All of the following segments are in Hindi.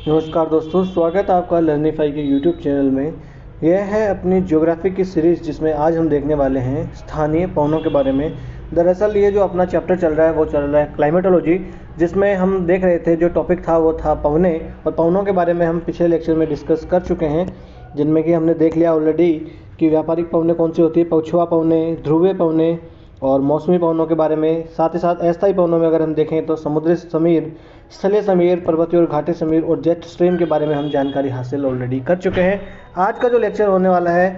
नमस्कार दोस्तों, स्वागत है आपका लर्निफाई के यूट्यूब चैनल में। यह है अपनी ज्योग्राफी की सीरीज़ जिसमें आज हम देखने वाले हैं स्थानीय पवनों के बारे में। दरअसल ये जो अपना चैप्टर चल रहा है वो चल रहा है क्लाइमेटोलॉजी, जिसमें हम देख रहे थे जो टॉपिक था वो था पवने। और पवनों के बारे में हम पिछले लेक्चर में डिस्कस कर चुके हैं, जिनमें कि हमने देख लिया ऑलरेडी कि व्यापारिक पवने कौन सी होती है, पछुआ पवने, ध्रुवीय पवने और मौसमी पवनों के बारे में। साथ ही साथ अस्थायी पवनों में अगर हम देखें तो समुद्री समीर, स्थलीय समीर, पर्वतीय और घाटी समीर और जेट स्ट्रीम के बारे में हम जानकारी हासिल ऑलरेडी कर चुके हैं। आज का जो लेक्चर होने वाला है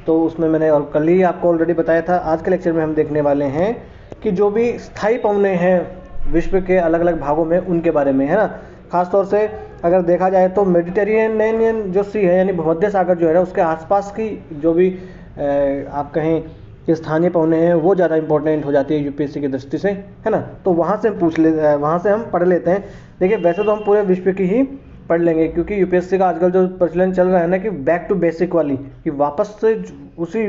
तो उसमें मैंने और कल ही आपको ऑलरेडी बताया था, आज के लेक्चर में हम देखने वाले हैं कि जो भी स्थायी पवने हैं विश्व के अलग अलग भागों में उनके बारे में, है ना। खासतौर से अगर देखा जाए तो मेडिटेरेनियन जो सी है यानी भूमध्य सागर जो है उसके आसपास की जो भी आप कहें कि स्थानीय पवने हैं वो ज़्यादा इंपॉर्टेंट हो जाती है यूपीएससी की दृष्टि से, है ना। तो वहाँ से हम वहाँ से हम पढ़ लेते हैं। देखिए वैसे तो हम पूरे विश्व की ही पढ़ लेंगे, क्योंकि यूपीएससी का आजकल जो प्रचलन चल रहा है ना कि बैक टू बेसिक वाली, कि वापस से उसी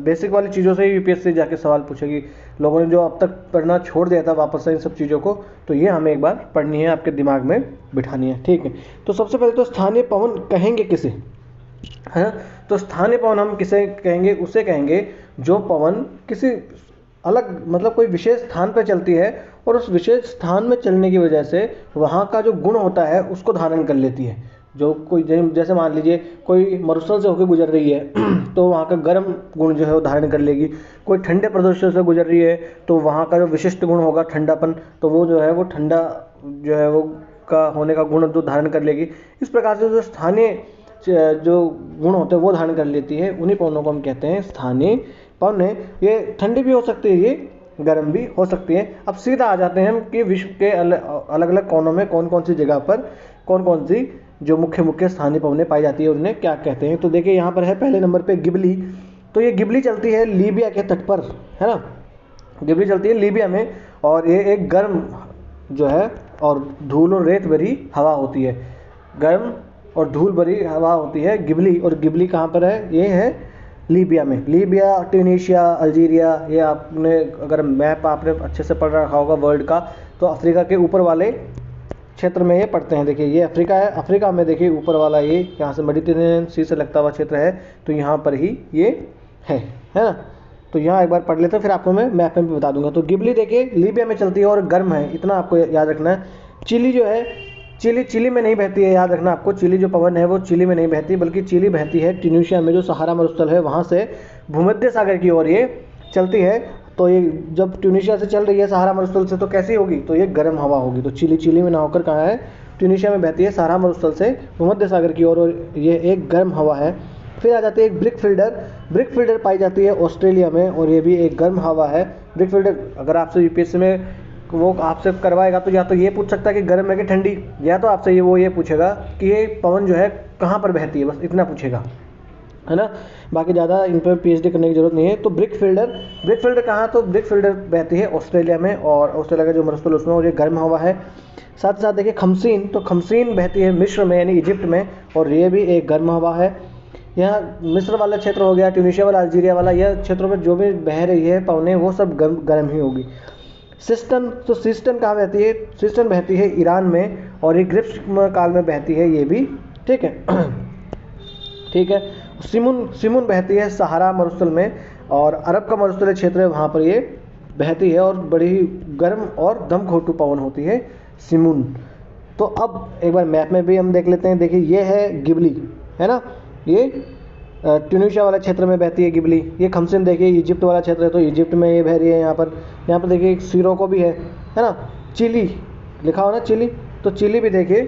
बेसिक वाली चीज़ों से यूपीएससी जाके सवाल पूछेगी। लोगों ने जो अब तक पढ़ना छोड़ दिया था वापस से इन सब चीज़ों को, तो ये हमें एक बार पढ़नी है, आपके दिमाग में बिठानी है, ठीक है। तो सबसे पहले तो स्थानीय पवन कहेंगे किसे, है। तो स्थानीय पवन हम किसे कहेंगे, उसे कहेंगे जो पवन किसी अलग मतलब कोई विशेष स्थान पर चलती है और उस विशेष स्थान में चलने की वजह से वहाँ का जो गुण होता है उसको धारण कर लेती है। जो कोई जैसे मान लीजिए कोई मरुस्थल से होकर गुजर रही है तो वहाँ का गर्म गुण जो है वो धारण कर लेगी। कोई ठंडे प्रदेशों से गुजर रही है तो वहाँ का जो विशिष्ट गुण होगा ठंडापन, तो वो जो है वो ठंडा जो है वो का होने का गुण जो धारण कर लेगी। इस प्रकार से जो स्थानीय जो गुण होते हैं वो धारण कर लेती है, उन्हीं पवनों को हम कहते हैं स्थानीय पवन। ये ठंडी भी हो सकती है, ये गर्म भी हो सकती है। अब सीधा आ जाते हैं हम कि विश्व के अलग अलग कोनों में कौन कौन सी जगह पर कौन कौन सी जो मुख्य मुख्य स्थानीय पवनें पाई जाती है उन्हें क्या कहते हैं। तो देखिए यहाँ पर है पहले नंबर पे गिबली। तो ये गिबली चलती है लीबिया के तट पर, है ना। गिबली चलती है लीबिया में और ये एक गर्म जो है और धूल और रेत भरी हवा होती है, गर्म और धूल भरी हवा होती है गिबली। और गिबली कहाँ पर है, ये है लीबिया में। लीबिया, ट्यूनीशिया, अल्जीरिया, ये आपने अगर मैप आपने अच्छे से पढ़ रखा होगा वर्ल्ड का, तो अफ्रीका के ऊपर वाले क्षेत्र में ये पड़ते हैं। देखिए ये अफ्रीका है, अफ्रीका में देखिए ऊपर वाला ये यहाँ से मेडिटेरेनियन सी से लगता हुआ क्षेत्र है, तो यहाँ पर ही ये है ना। तो यहाँ एक बार पढ़ लेते हैं, फिर आपको मैं मैप में भी बता दूंगा। तो गिबली देखिए लीबिया में चलती है और गर्म है, इतना आपको याद रखना है। चिली जो है, चिली में नहीं बहती है, याद रखना आपको। चिली जो पवन है वो चिली में नहीं बहती, बल्कि चिली बहती है ट्यूनीशिया में, जो सहारा मरुस्थल है वहाँ से भूमध्य सागर की ओर ये चलती है। तो ये जब ट्यूनीशिया से चल रही है सहारा मरुस्थल से, तो कैसी होगी, तो ये गर्म हवा होगी। तो चिली में ना होकर कहाँ है, ट्यूनीशिया में बहती है सहारा मरुस्थल से भूमध्य सागर की ओर, और ये एक गर्म हवा है। फिर आ जाती है एक ब्रिक फिल्डर पाई जाती है ऑस्ट्रेलिया में, और ये भी एक गर्म हवा है। ब्रिक फिल्डर अगर आपसे यूपीएससी में वो आपसे करवाएगा तो या तो ये पूछ सकता है कि गर्म है कि ठंडी, या तो आपसे ये पूछेगा कि ये पवन जो है कहाँ पर बहती है, बस इतना पूछेगा, है ना। बाकी ज़्यादा इन पर पीएचडी करने की जरूरत नहीं है। तो ब्रिक फिल्डर कहाँ, तो ब्रिक फिल्डर बहती है ऑस्ट्रेलिया में, और ऑस्ट्रेलिया का जो मरुस्थल उसमें, और ये गर्म हवा है। साथ ही साथ देखिए खमसीन, तो खमसीन बहती है मिस्र में यानी इजिप्ट में, और ये भी एक गर्म हवा है। यहाँ मिस्र वाला क्षेत्र हो गया, ट्यूनीशिया वाला, अल्जीरिया वाला, यह क्षेत्रों में जो भी बह रही है पवनें वो सब गर्म ही होगी। सिस्टन, तो सिस्टन कहाँ बहती है, सिस्टन बहती है ईरान में, और ये ग्रीष्म काल में बहती है ये भी, ठीक है ठीक है। सिमुन बहती है सहारा मरुस्थल में, और अरब का मरुस्थलीय क्षेत्र है वहाँ पर ये बहती है, और बड़ी ही गर्म और दमघोटू पवन होती है सिमुन। तो अब एक बार मैप में भी हम देख लेते हैं। देखिए ये है गिबली, है ना, ये ट्यूनीशिया वाला क्षेत्र में बहती है गिबली। ये खमसिन देखिए इजिप्ट वाला क्षेत्र है, तो इजिप्ट में ये बह रही है। यहाँ पर देखिए एक सिरोको भी है ना। चिली लिखा हो ना, चिली, तो चिली भी देखिए,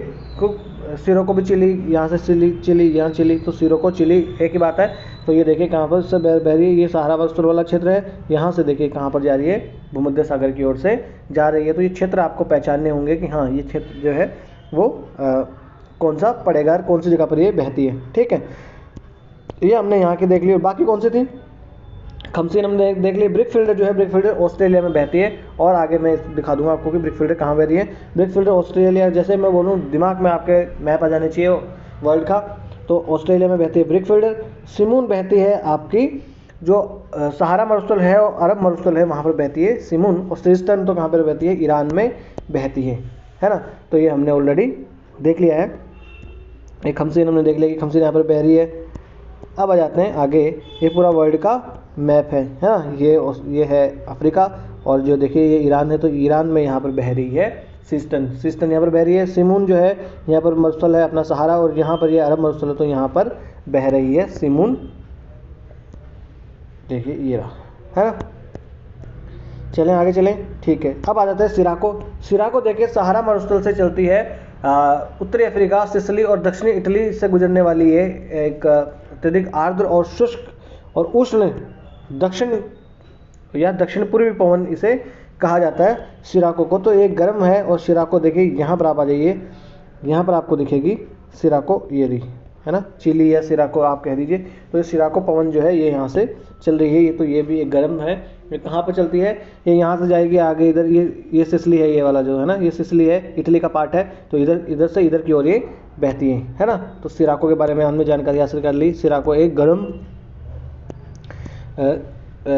सिरोको भी चिली, यहाँ से चिली यहाँ चिली, तो सिरोको चिली एक ही बात है। तो ये देखिए कहाँ पर से बह रही है, ये सहारा मरुस्थल वाला क्षेत्र है। यहाँ से देखिए कहाँ पर जा रही है, भूमध्य सागर की ओर से जा रही है। तो ये क्षेत्र आपको पहचानने होंगे कि हाँ ये क्षेत्र जो है वो कौन सा पड़ेगा, कौन सी जगह पर ये बहती है, ठीक है। ये हमने यहाँ की देख ली, और बाकी कौन सी थी, खमसीन हमने देख ली। ब्रिक फिल्डर जो है, ब्रिक फिल्डर ऑस्ट्रेलिया में बहती है, और आगे मैं दिखा दूंगा आपको कि ब्रिक फिल्डर कहाँ बह रही है। ब्रिक फिल्डर ऑस्ट्रेलिया, जैसे मैं बोलूँ दिमाग में आपके मैप आ जाने चाहिए वर्ल्ड का, तो ऑस्ट्रेलिया में बहती है ब्रिक फिल्डर। सिमून बहती है आपकी जो सहारा मरुस्थल है और अरब मरुस्थल है वहाँ पर बहती है सिमून। और सिस्टन तो कहाँ पर बहती है, ईरान में बहती है ना। तो ये हमने ऑलरेडी देख लिया है। एक खमसीन हमने देख लिया कि खमसीन यहाँ पर बह रही है। अब आ जाते हैं आगे, ये पूरा वर्ल्ड का मैप है ना। ये है अफ्रीका, और जो देखिए ये ईरान है, तो ईरान में यहाँ पर बह रही है सिस्टन यहाँ पर बह रही है। सिमून जो है यहाँ पर मरुस्थल है अपना सहारा, और यहाँ पर ये अरब मरुस्थल है, तो यहाँ पर बह रही है सिमून। देखिए ये रहा, है ना। चलें आगे चलें, ठीक है। अब आ जाता है सिराको देखिए सहारा मरुस्थल से चलती है उत्तरी अफ्रीका, सिसिली और दक्षिणी इटली से गुजरने वाली ये एक अत्यधिक आर्द्र और शुष्क और उष्ण दक्षिण या दक्षिण पूर्वी पवन इसे कहा जाता है सिराको को। तो ये गर्म है, और सिराको देखिए यहाँ पर आप आ जाइए, यहाँ पर आपको दिखेगी सिराको, ये रही, है ना, चिली या सिराको आप कह दीजिए। तो ये सिराको पवन जो है ये यहाँ से चल रही है। ये तो ये भी एक गर्म है। ये कहाँ पर चलती है? ये यहाँ से जाएगी आगे, इधर ये सिसिली है, ये वाला जो है ना, ये सिसिली है, इटली का पार्ट है। तो इधर से इधर की ओर ये बहती है ना। तो सिराको के बारे में हमने जानकारी हासिल कर ली। सिराको एक गर्म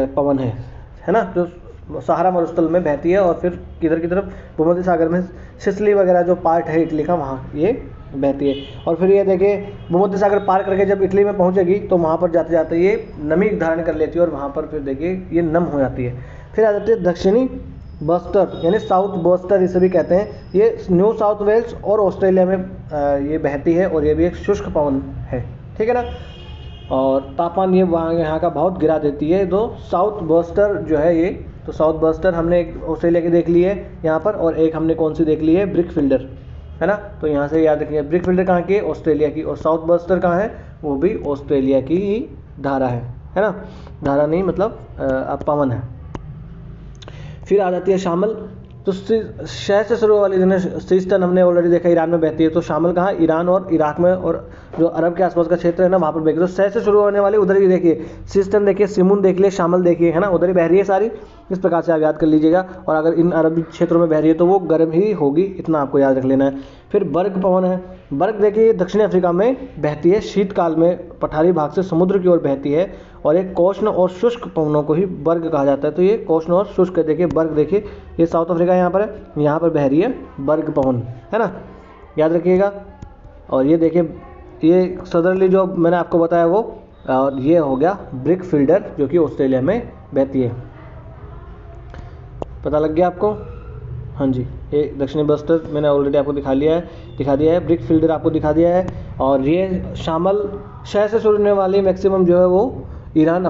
पवन है ना, जो सहारा मरुस्थल में बहती है, और फिर किधर की तरफ भूमध्य सागर में सिसिली वगैरह जो पार्ट है इटली का, वहाँ ये बहती है। और फिर ये देखिए भूमध्य सागर पार करके जब इटली में पहुंचेगी, तो वहाँ पर जाते जाते ये नमी धारण कर लेती है, और वहाँ पर फिर देखिए ये नम हो जाती है। फिर आ जाती है दक्षिणी बस्टर, यानी साउथ बस्टर इसे भी कहते हैं। ये न्यू साउथ वेल्स और ऑस्ट्रेलिया में ये बहती है, और ये भी एक शुष्क पवन है, ठीक है ना। और तापमान ये वहाँ यहाँ का बहुत गिरा देती है। तो साउथ बस्टर जो है ये, तो साउथ बस्टर हमने एक ऑस्ट्रेलिया की देख ली है यहाँ पर, और एक हमने कौन सी देख ली है? ब्रिक फील्डर, है ना। तो यहाँ से याद रखिए, ब्रिक फील्डर कहाँ की है? ऑस्ट्रेलिया की। और साउथ बस्टर कहाँ है? वो भी ऑस्ट्रेलिया की ही धारा है ना। धारा नहीं मतलब पवन है। फिर आ जाती है शामल। तो शह से शुरू वाली सिस्टन हमने ऑलरेडी देखा ईरान में बहती है। तो शामल कहाँ? ईरान और इराक में, और जो अरब के आसपास का क्षेत्र है ना, वहाँ पर बहती है। तो शह से शुरू होने वाली उधर ही देखिए, सिस्टन देखिए, सिमून देख लिए, शामल देखिए, है ना, उधर ही बह रही है सारी। इस प्रकार से आप याद कर लीजिएगा। और अगर इन अरबी क्षेत्रों में बह रही है तो वो गर्म ही होगी, इतना आपको याद रख लेना है। फिर बर्ग पवन है। बर्ग देखिए दक्षिणी अफ्रीका में बहती है, शीतकाल में पठारी भाग से समुद्र की ओर बहती है, और एक कोष्ण और शुष्क पवनों को ही बर्ग कहा जाता है। तो ये कोष्ण और शुष्क है। देखिए बर्ग देखिए, ये साउथ अफ्रीका यहाँ पर है, यहाँ पर बह रही है बर्ग पवन, है ना, याद रखिएगा। और ये देखिए ये सदरली जो मैंने आपको बताया वो, और ये हो गया ब्रिक फील्डर जो कि ऑस्ट्रेलिया में बहती है। पता लग गया आपको? हाँ जी, ये दक्षिणी बस्टर मैंने ऑलरेडी आपको दिखा दिया है। ब्रिक फील्डर आपको दिखा दिया है। और ये शामल शह से शुरू होने वाली मैक्सिमम जो है वो ईरान,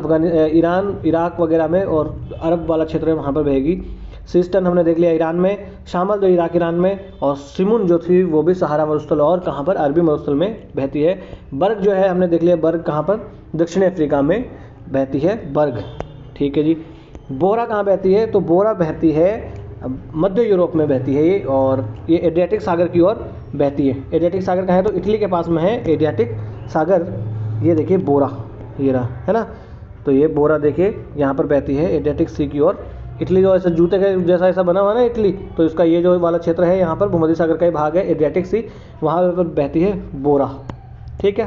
इराक वगैरह में, और अरब वाला क्षेत्र है वहाँ पर बहेगी। सिस्टन हमने देख लिया ईरान में, शामल जो इराक ईरान में, और सिमुन जो थी वो भी सहारा मरुस्थल और कहाँ पर? अरबी मरुस्थल में बहती है। बर्ग जो है हमने देख लिया, बर्ग कहाँ पर? दक्षिण अफ्रीका में बहती है बर्ग, ठीक है जी। बोरा कहाँ बहती है? तो बोरा बहती है मध्य यूरोप में बहती है ये, और ये एड्रियाटिक सागर की ओर बहती है। एड्रियाटिक सागर कहाँ है? तो इटली के पास में है एड्रियाटिक सागर। ये देखिए बोरा, ये रहा, है ना। तो ये बोरा देखिए यहाँ पर बहती है एड्रियाटिक सी की ओर। इटली जो ऐसा जूते के जैसा ऐसा बना हुआ ना इटली, तो इसका ये जो वाला क्षेत्र है यहाँ पर भूमध्य सागर का ही भाग है, एड्रियाटिक सी, वहाँ पर बहती है बोरा, ठीक है।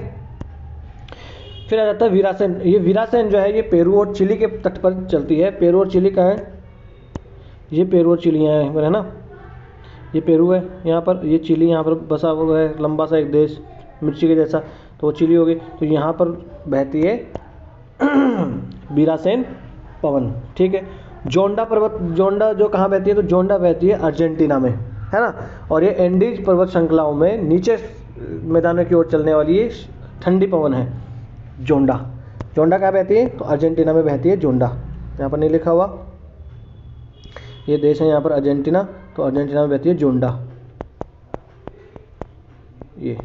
फिर आ जाता है वीरासेन। ये वीरासेन जो है ये पेरू और चिली के तट पर चलती है। पेरू और चिली का है, ये पेरू और चिली है ना, ये पेरू है यहाँ पर, ये चिली यहाँ पर बसा हुआ है, लंबा सा एक देश मिर्ची के जैसा, तो वो चिली हो गई। तो यहाँ पर बहती है वीरासेन पवन, ठीक है। जोंडा पर्वत, जोंडा जो कहाँ बहती है? तो जोंडा बहती है अर्जेंटीना में, है ना। और ये एंडीज पर्वत श्रृंखलाओं में नीचे मैदानों की ओर चलने वाली ये ठंडी पवन है जोंडा। जोंडा कहाँ बहती है? तो अर्जेंटीना में बहती है जोंडा। यहाँ पर नहीं लिखा हुआ, ये देश है यहाँ पर अर्जेंटीना, तो अर्जेंटीना में बहती है जोंडा। ये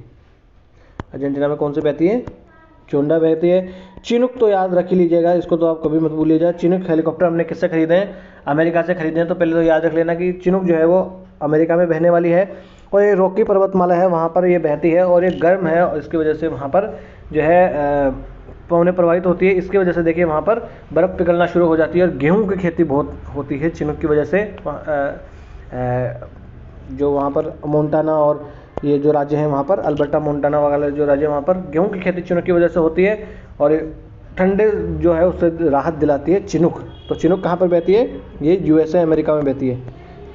अर्जेंटीना में कौन सी बहती है? जोंडा बहती है। चिनुक तो याद रख ही लीजिएगा, इसको तो आप कभी मत भूलिएगा। चिनुक हेलीकॉप्टर हमने किससे खरीदे हैं? अमेरिका से खरीदे हैं। तो पहले तो याद रख लेना कि चिनुक जो है वो अमेरिका में बहने वाली है, और ये रॉकी पर्वतमाला है वहाँ पर ये बहती है, और ये गर्म है, और इसकी वजह से वहाँ पर जो है पवनें प्रभावित होती है। इसकी वजह से देखिए वहाँ पर बर्फ़ पिघलना शुरू हो जाती है, और गेहूं की खेती बहुत होती है चिनुक की वजह से। जो वहाँ पर मोन्टाना और ये जो राज्य हैं वहाँ पर अल्बर्टा मोन्टाना वगैरह जो राज्य वहाँ पर गेहूं की खेती चिनुक की वजह से होती है, और ठंडे जो है उससे राहत दिलाती है चिनुक। तो चिनुक कहाँ पर बहती है? ये USA अमेरिका में बहती है,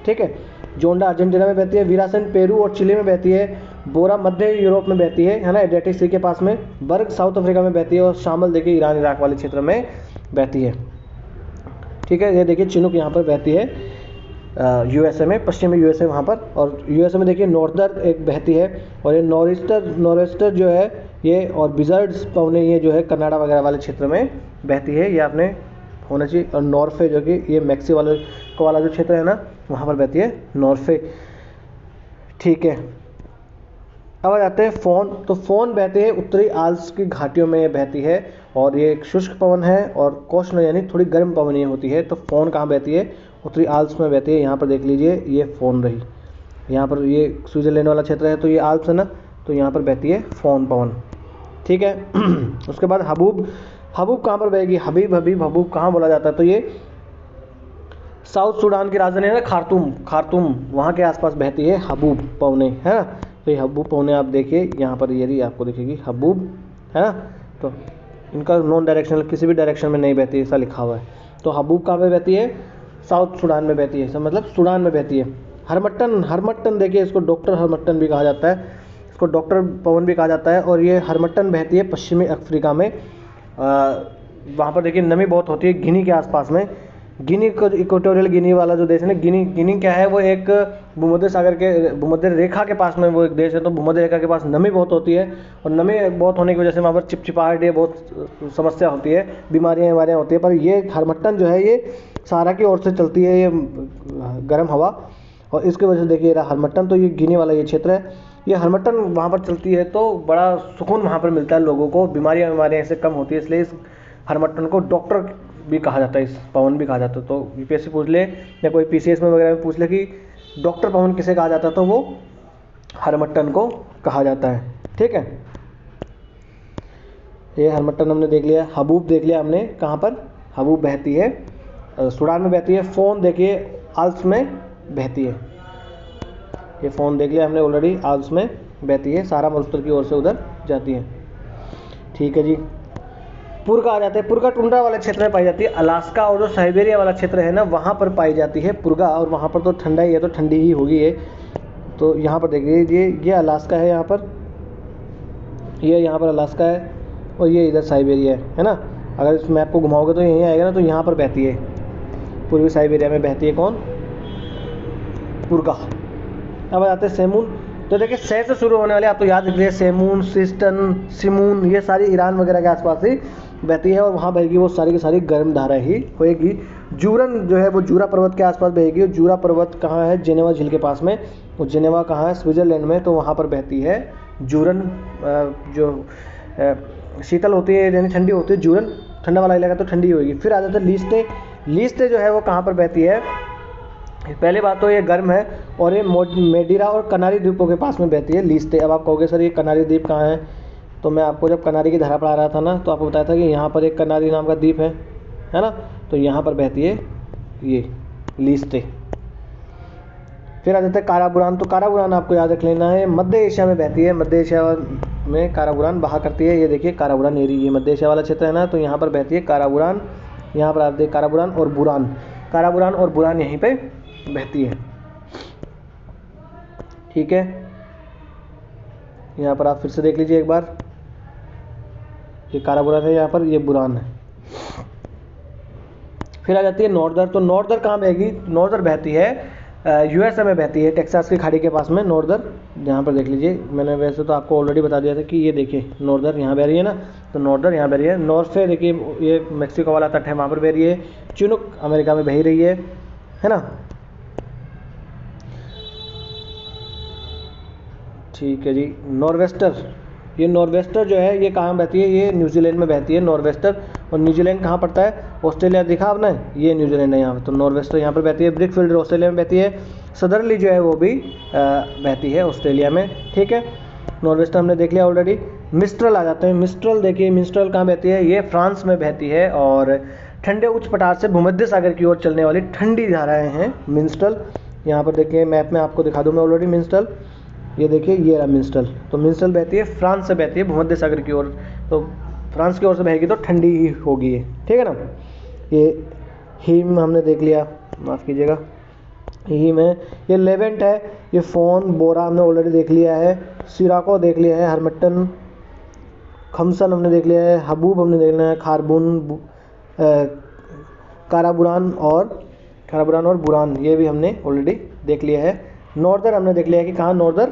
ठीक है। जोंडा अर्जेंटीना में बहती है। वीरासेन पेरू और चिली में बहती है। बोरा मध्य यूरोप में बहती है ना, एड्रियाटिक सी के पास में। बर्ग साउथ अफ्रीका में बहती है, और शामल देखिए ईरान इराक वाले क्षेत्र में बहती है। ठीक है, ये देखिए चिनूक यहाँ पर बहती है यूएसए में, पश्चिमी यूएसए वहाँ पर। और यूएसए में देखिए नॉर्दर एक बहती है, और ये नॉरेस्टर जो है ये, और बिजर्ड्स पवने ये जो है कनाडा वगैरह वाले क्षेत्र में बहती है, ये आपने होना चाहिए। और नॉर्फे जो कि ये मैक्सी वाला जो क्षेत्र है ना, वहाँ पर बहती है नॉर्फे। ठीक है, अब आ जाते हैं फोन। तो फोन बहती है उत्तरी आल्प्स की घाटियों में ये बहती है, और ये एक शुष्क पवन है, और कोष्ण यानी थोड़ी गर्म पवन ये होती है। तो फोन कहाँ बहती है? उत्तरी आल्प्स में बहती है। यहाँ पर देख लीजिए ये फोन रही, यहाँ पर ये स्विट्जरलैंड वाला क्षेत्र है, तो ये आल्प्स है ना, तो यहाँ पर बहती है फोन पवन। ठीक है उसके बाद हबूब कहाँ पर बहेगी? हबूब कहाँ बोला जाता है? तो ये साउथ सूडान की राजधानी है ना, खार्तूम वहाँ के आसपास बहती है हबूब पवने, है ना। तो ये हबूब पवने आप देखिए यहाँ पर, ये आपको दिखेगी हबूब, है ना। तो इनका नॉन डायरेक्शनल, किसी भी डायरेक्शन में नहीं बहती, ऐसा लिखा हुआ है। तो हबूब कहाँ पे बहती है? साउथ सूडान में बहती है, मतलब सूडान में बहती है। हरमट्टन देखिए, इसको डॉक्टर हरमट्टन भी कहा जाता है, इसको डॉक्टर पवन भी कहा जाता है। और ये हरमट्टन बहती है पश्चिमी अफ्रीका में, वहाँ पर देखिए नमी बहुत होती है, गिनी के आसपास में। गिनी इक्वेटोरियल गिनी वाला जो देश है ना, गिनी क्या है? वो एक भूमध्य रेखा के पास में वो एक देश है। तो भूमध्य रेखा के पास नमी बहुत होती है, और नमी बहुत होने की वजह से वहाँ पर चिपचिपाहट, ये बहुत समस्या होती है, बीमारियाँ होती है। पर ये हरमट्टन जो है ये सहारा की ओर से चलती है, ये गर्म हवा, और इसकी वजह से देखिए हरमट्टन, तो ये गिनी वाला ये क्षेत्र है, ये हरमट्टन वहाँ पर चलती है, तो बड़ा सुकून वहाँ पर मिलता है लोगों को, बीमारियाँ इससे कम होती है। इसलिए इस हरमट्टन को डॉक्टर भी कहा जाता है, इस पवन भी कहा जाता है। तो यूपीएससी पूछ ले या कोई पीसीएस में वगैरह में पूछ ले कि डॉक्टर पवन किसे कहा जाता है, तो वो हरमट्टन को कहा जाता है। ठीक है, ये हरमट्टन हमने देख लिया। हबूब देख लिया हमने, कहाँ पर हबूब बहती है? सूडान में बहती है। फोन देखिए आल्प्स में बहती है, ये फोन देख लिया हमने ऑलरेडी, आल्प्स में बहती है, सारा मरुस्थल की ओर से उधर जाती है। ठीक है जी, पुरगा आ जाते हैं। पुरगा टुंड्रा वाले क्षेत्र में पाई जाती है, अलास्का और जो साइबेरिया वाला क्षेत्र है ना, वहाँ पर पाई जाती है पुरगा, और वहाँ पर तो ठंडा ही है, तो ठंडी ही होगी ये। तो यहाँ पर देखिए ये अलास्का है, यहाँ पर यहाँ पर अलास्का है, और ये इधर साइबेरिया है ना। अगर इस मैप को घुमाओगे तो यहीं आएगा ना, तो यहाँ पर बहती है, पूर्वी साइबेरिया में बहती है कौन? पुरगा। अब आ जाते हैं सेमून। तो देखिए से शुरू होने वाले, आप तो याद रखिए, सेमून, सिमून, ये सारी ईरान वगैरह के आसपास ही बहती है, और वहाँ बहेगी वो सारी की सारी गर्म धारा ही होएगी। जूरन जो है वो जूरा पर्वत के आसपास बहेगी, और जूरा पर्वत कहाँ है? जेनेवा झील के पास में। वो जेनेवा कहाँ है? स्विट्जरलैंड में। तो वहाँ पर बहती है जूरन, जो शीतल होती है यानी ठंडी होती है, जूरन ठंडा वाला इलाका, तो ठंडी होगी। फिर आ जाता है लीस्टे जो है वो कहाँ पर बहती है? पहले बात तो ये गर्म है, और ये मेडीरा और कनारी द्वीपों के पास में बहती है लीस्टे। अब आप कहोगे सर ये कनारी द्वीप कहाँ है? तो मैं आपको जब कनारी की धारा पढ़ा रहा था ना, तो आपको बताया था कि यहाँ पर एक कनारी नाम का द्वीप है ना, तो यहाँ पर बहती है ये लीस्टे। फिर आ जाता है काराबुरान। तो काराबुरान आपको याद रख लेना है, मध्य एशिया में बहती है, मध्य एशिया में काराबुरान बहा करती है। ये देखिए काराबुरान एरी, ये मध्य एशिया वाला क्षेत्र है ना, तो यहाँ पर बहती है काराबुरान। यहाँ पर आप देखिए काराबुरान और बुरान यहीं पे बहती है। ठीक है, यहाँ पर आप फिर से देख लीजिए एक बार, ये काराबुरान है, यहाँ पर ये बुरान है। फिर आ जाती है नॉर्दर। तो नॉर्दर कहाँ बहेगी? नॉर्दर बहती है यूएसए में बहती है, टेक्सास की खाड़ी के पास में नॉर्दर। यहाँ पर देख लीजिए, मैंने वैसे तो आपको ऑलरेडी बता दिया था कि ये देखिए नॉर्दर यहाँ बह रही है ना, तो नॉर्दर यहाँ बह रही है। नॉर्थे देखिए ये मैक्सिको वाला तट है, वहाँ पर बह रही है। चिनूक अमेरिका में बह रही है ना। ठीक है जी, ये नॉर्वेस्टर जो है ये कहाँ बहती है? ये न्यूजीलैंड में बहती है नॉर्वेस्टर। और न्यूजीलैंड कहाँ पड़ता है? ऑस्ट्रेलिया दिखा आपने, ये न्यूजीलैंड है यहाँ पर। तो नॉर्वेस्टर यहाँ पर बहती है। ब्रिकफील्ड ऑस्ट्रेलिया में बहती है। सदरली जो है वो भी बहती है ऑस्ट्रेलिया में। ठीक है, नॉर्वेस्टर हमने देख लिया ऑलरेडी। मिस्ट्रल आ जाते हैं। मिस्ट्रल देखिए, मिस्ट्रल कहाँ बहती है? ये फ्रांस में बहती है, और ठंडे उच्च पठार से भूमध्य सागर की ओर चलने वाली ठंडी धाराएँ हैं मिस्ट्रल। यहाँ पर देखिए मैप में आपको दिखा दूँ मैं ऑलरेडी मिस्ट्रल, ये देखिए ये रहा मिस्ट्रल। तो मिस्ट्रल बहती है फ्रांस से, बहती है भूमध्य सागर की ओर, तो फ्रांस की ओर से बहेगी तो ठंडी ही होगी ये। ठीक है ना। ये हिम हमने देख लिया, माफ़ कीजिएगा, ही में। ये लेवेंट है, ये फ़ोन, बोरा हमने ऑलरेडी देख लिया है, सिराको देख लिया है, हरमट्टन, खमसन हमने देख लिया है, हबूब हमने देख लिया है, काराबुरान और बुरान ये भी हमने ऑलरेडी देख लिया है। नॉर्दर हमने देख लिया है कि कहाँ नॉर्दर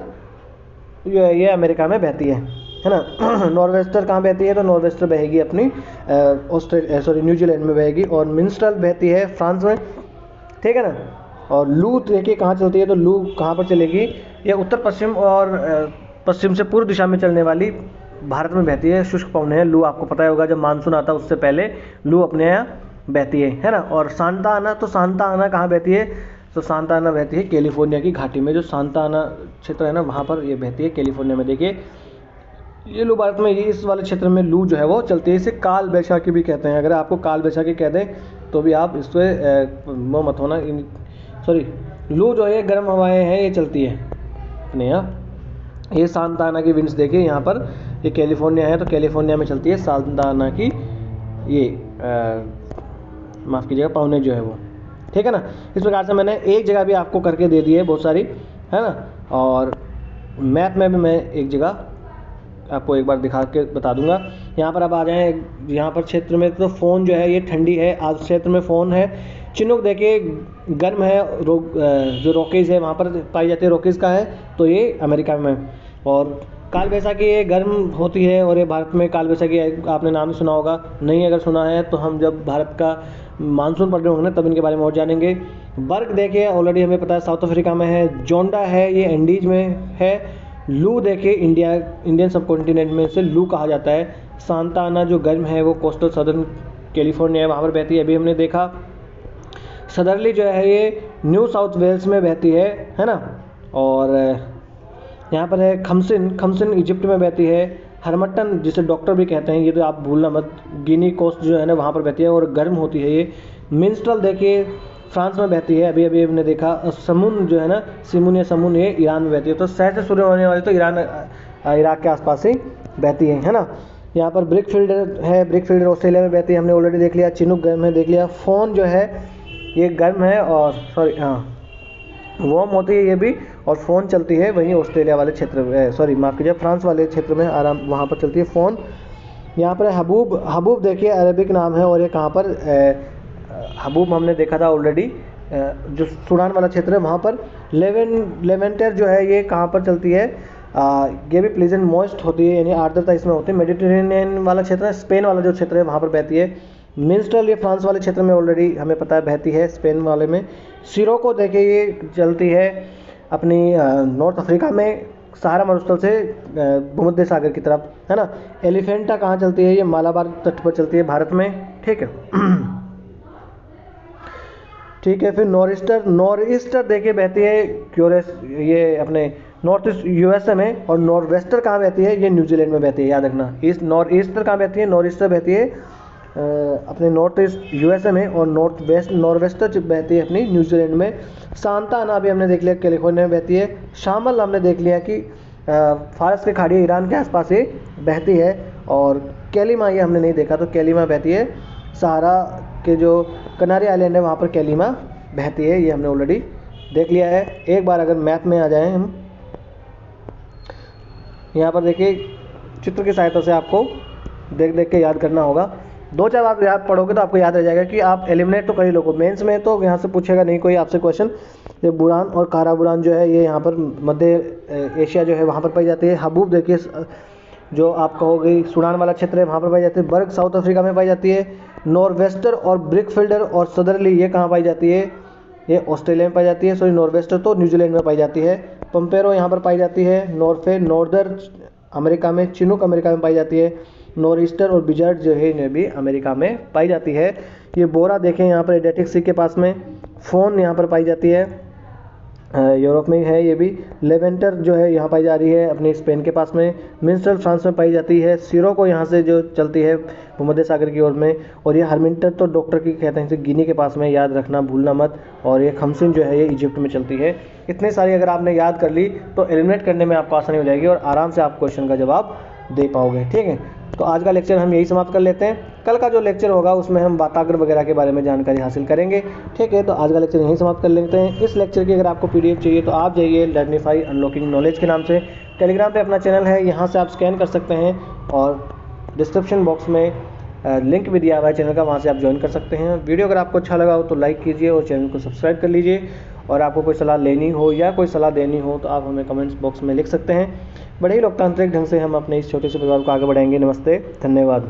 ये अमेरिका में बहती है ना। नॉर्वेस्टर कहाँ बहती है, तो नॉर्वेस्टर बहेगी अपनी न्यूजीलैंड में बहेगी, और मिंस्ट्रल बहती है फ्रांस में, ठीक है ना। और लू देखिए कहाँ चलती है, तो लू कहाँ पर चलेगी, ये उत्तर पश्चिम और पश्चिम से पूर्व दिशा में चलने वाली भारत में बहती है। शुष्क पवन है लू, आपको पता ही होगा जब मानसून आता है उससे पहले लू अपने यहाँ बहती है ना। और सांता आना, तो सांता आना कहाँ बहती है, तो सांता आना बहती है कैलिफोर्निया की घाटी में, जो सांता आना क्षेत्र है ना वहाँ पर ये बहती है कैलिफोर्निया में। देखिए ये लू भारत में ये इस वाले क्षेत्र में लू जो है वो चलती है। इसे काल बैसाखी भी कहते हैं। अगर आपको काल बैसाखी कह दें तो भी आप इससे वो मत होना, सॉरी लू जो है गर्म हवाएं हैं ये चलती है अपने यहाँ। ये सांता आना की विंड्स देखिए यहाँ पर, ये कैलिफोर्निया है तो कैलिफोर्निया में चलती है सांता आना की ये माफ़ कीजिएगा पवने जो है वो, ठीक है ना। इस प्रकार से मैंने एक जगह भी आपको करके दे दी है बहुत सारी, है ना। और मैप में भी मैं एक जगह आपको एक बार दिखा के बता दूंगा। यहाँ पर अब आ जाएं, यहाँ पर क्षेत्र में तो फ़ोन जो है ये ठंडी है, आज क्षेत्र में फ़ोन है। चिनूक देखिए गर्म है, जो रॉकीज़ है वहाँ पर पाई जाती है, रॉकीज़ का है तो ये अमेरिका में। और काल बैसाखी ये गर्म होती है, और ये भारत में काल बैसाखी आपने नाम ही सुना होगा, नहीं अगर सुना है तो हम जब भारत का मानसून पढ़ रहे होंगे ना तब इनके बारे में और जानेंगे। बर्ग देखिए ऑलरेडी हमें पता है साउथ अफ्रीका में है। जोंडा है ये एंडीज में है। लू देखिए इंडियन सब कॉन्टिनेंट में से लू कहा जाता है। सांता आना जो गर्म है वो कोस्टल सदर्न कैलिफोर्निया है वहाँ पर बहती है, अभी हमने देखा। सदरली जो है ये न्यू साउथ वेल्स में बहती है ना। और यहाँ पर है खमसिन इजिप्ट में बहती है। हरमट्टन जिसे डॉक्टर भी कहते हैं ये तो आप भूलना मत, गिनी कोस्ट जो है ना वहाँ पर बहती है और गर्म होती है ये। मिंस्ट्रल देखिए फ्रांस में बहती है, अभी अभी हमने देखा। समून जो है ना, सिमुन या समून, ये ईरान में बहती है। तो शहर से शुरू होने वाली तो इराक के आसपास ही बहती है ना। यहाँ पर ब्रिकफील्डर है, ब्रिकफील्डर ऑस्ट्रेलिया में बहती है, हमने ऑलरेडी देख लिया। चिनूक गर्म में देख लिया। फ़ोन जो है ये गर्म है, और सॉरी वार्म होती है ये भी, और फ़ोन चलती है वहीं ऑस्ट्रेलिया वाले क्षेत्र में, सॉरी माफ़ कीजिए फ्रांस वाले क्षेत्र में आराम वहाँ पर चलती है फ़ोन। यहाँ पर हबूब देखिए अरेबिक नाम है, और ये कहाँ पर हबूब हमने देखा था ऑलरेडी, जो सूडान वाला क्षेत्र है वहाँ पर। लेवेंटर जो है ये कहाँ पर चलती है, ये भी प्लीजेंट मॉइस्ट होती है, यानी आर्द्रता इसमें होती है। मेडिटेरेनियन वाला क्षेत्र है, स्पेन वाला जो क्षेत्र है वहाँ पर बहती है। मिंस्ट्रल ये फ्रांस वाले क्षेत्र में ऑलरेडी हमें पता है बहती है, स्पेन वाले में। सिरोको देखिए ये चलती है अपनी नॉर्थ अफ्रीका में, सहारा मरुस्थल से भूमध्य सागर की तरफ, है ना। एलिफेंटा कहाँ चलती है, ये मालाबार तट पर चलती है भारत में, ठीक है। ठीक है, फिर नॉर्थ ईस्टर देखिए बहती है ये अपने नॉर्थ ईस्ट यूएसए में। और नॉर्थ वेस्टर कहाँ बहती है, ये न्यूजीलैंड में बहती है, याद रखना। नॉर्थ ईस्टर कहाँ बहती है, नॉर्थ ईस्टर बहती है अपने नॉर्थ ईस्ट यूएसए में, और नॉर्थ वेस्टर बहती है अपनी न्यूजीलैंड में। सांता आना भी हमने देख लिया कैलिफोर्निया में बहती है। शामल हमने देख लिया कि फारस के खाड़ी ईरान के आसपास ही बहती है। और कैलिमा ये हमने नहीं देखा, तो कैलिमा बहती है सहारा के जो कनारी आइलैंड है वहाँ पर कैलिमा बहती है, ये हमने ऑलरेडी देख लिया है। एक बार अगर मैप में आ जाएं हम, यहाँ पर देखिए चित्र की सहायता से आपको देख के याद करना होगा। दो चार बार याद पढ़ोगे तो आपको याद रह जाएगा कि आप एलिमिनेट तो कर ही लोगे। मेंस में तो यहाँ से पूछेगा नहीं कोई आपसे क्वेश्चन। ये बुरान और काराबुरान जो है ये यहाँ पर मध्य एशिया जो है वहाँ पर पाई जाती है। हबूब देखिए जो आप कहोगे सूडान वाला क्षेत्र है वहाँ पर पाई जाती है। बर्ग साउथ अफ्रीका में पाई जाती है। नॉर्वेस्टर और ब्रिकफील्डर और सदरली ये कहाँ पाई जाती है, ये ऑस्ट्रेलिया में पाई जाती है। सॉरी नॉर्वेस्टर तो न्यूजीलैंड में पाई जाती है। पंपेरो यहाँ पर पाई जाती है। नॉर्फे नॉर्दर्न अमेरिका में। चिनूक अमेरिका में पाई जाती है। नॉर्थ ईस्टर और बिजर्ड जो है इन्हें भी अमेरिका में पाई जाती है। ये बोरा देखें यहाँ पर एडेटिक सी के पास में। फ़ोन यहाँ पर पाई जाती है, यूरोप में है ये भी। लेवेंटर जो है यहाँ पाई जा रही है अपनी स्पेन के पास में। मिंस्ट्रल फ्रांस में पाई जाती है। सिरोको यहाँ से जो चलती है भूमध्य सागर की ओर में। और ये हरमिंटर तो डॉक्टर की कहते हैं इसे गिनी के पास में, याद रखना भूलना मत। और ये खमसिन जो है ये इजिप्ट में चलती है। इतने सारी अगर आपने याद कर ली तो एलिमिनेट करने में आपको आसानी हो जाएगी और आराम से आप क्वेश्चन का जवाब दे पाओगे, ठीक है। तो आज का लेक्चर हम यही समाप्त कर लेते हैं। कल का जो लेक्चर होगा उसमें हम वाताग्र वगैरह के बारे में जानकारी हासिल करेंगे। ठीक है, तो आज का लेक्चर यहीं समाप्त कर लेते हैं। इस लेक्चर की अगर आपको पीडीएफ चाहिए तो आप जाइए लर्निफाई अनलॉकिंग नॉलेज के नाम से, टेलीग्राम पे अपना चैनल है, यहाँ से आप स्कैन कर सकते हैं और डिस्क्रिप्शन बॉक्स में लिंक भी दिया हुआ है चैनल का, वहाँ से आप ज्वाइन कर सकते हैं। वीडियो अगर आपको अच्छा लगा हो तो लाइक कीजिए और चैनल को सब्सक्राइब कर लीजिए। और आपको कोई सलाह लेनी हो या कोई सलाह देनी हो तो आप हमें कमेंट्स बॉक्स में लिख सकते हैं। बड़े ही लोकतांत्रिक ढंग से हम अपने इस छोटे से परिवार को आगे बढ़ाएंगे। नमस्ते, धन्यवाद।